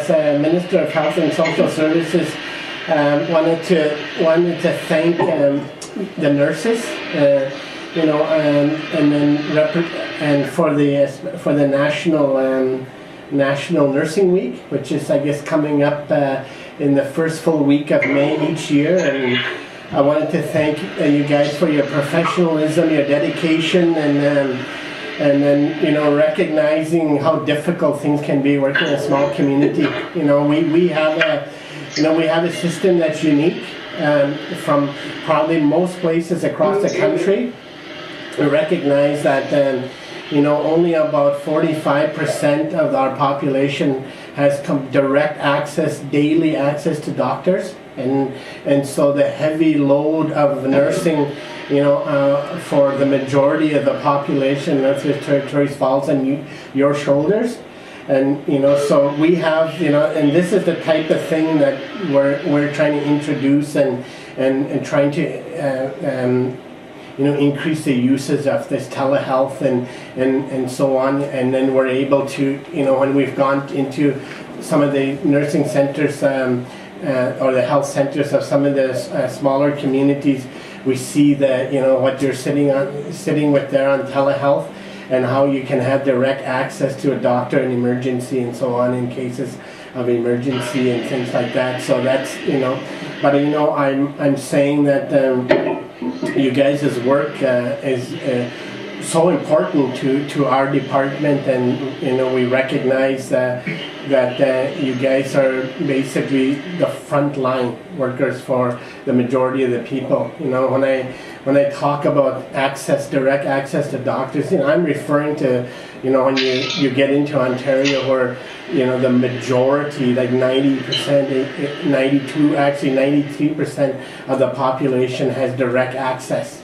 as a Minister of Health and Social Services, wanted to thank the nurses, and for the National Nursing Week, which is, I guess, coming up in the first full week of May each year. And I wanted to thank you guys for your professionalism, your dedication, and then recognizing how difficult things can be working in a small community. We have a system that's unique from probably most places across the country. We recognize that only about 45% of our population has direct access, daily access to doctors, and so the heavy load of nursing, for the majority of the population, Northwest Territories, falls on your shoulders. And so we have, and this is the type of thing that we're trying to introduce and trying to increase the uses of this telehealth and so on. And then we're able to, when we've gone into some of the nursing centers or the health centers of some of the smaller communities, we see that what you're sitting with there on telehealth, and how you can have direct access to a doctor in emergency and so on in cases of emergency and things like that. So that's but I'm saying that you guys' work is so important to our department, and we recognize that you guys are basically the frontline workers for the majority of the people. When I talk about direct access to doctors, I'm referring to when you get into Ontario, where the majority, like 90%, 93% of the population has direct access.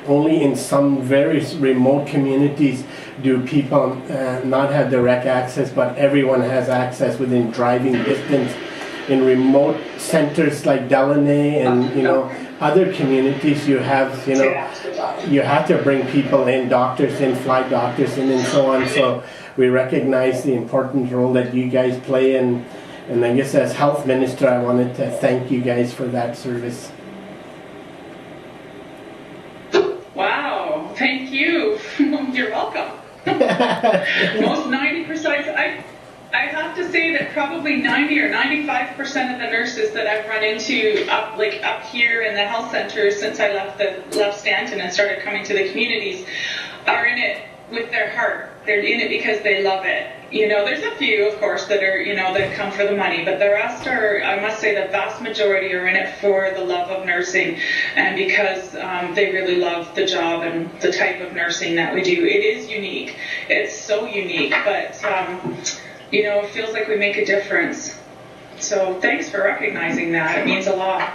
Only in some very remote communities do people not have direct access, but everyone has access within driving distance. In remote centers like Deline and other communities, you have to bring people in, doctors in, fly doctors in, and so on. So we recognize the important role that you guys play, and I guess as health minister, I wanted to thank you guys for that service. Wow, thank you. You're welcome. Most 90%, I have to say that probably 90 or 95% of the nurses that I've run into up here in the health centers since I left Stanton and started coming to the communities are in it with their heart. They're in it because they love it. There's a few, of course, that are that come for the money, but the rest are, I must say, the vast majority are in it for the love of nursing, and because they really love the job and the type of nursing that we do. It is unique. It's so unique, but it feels like we make a difference. So thanks for recognizing that. It means a lot.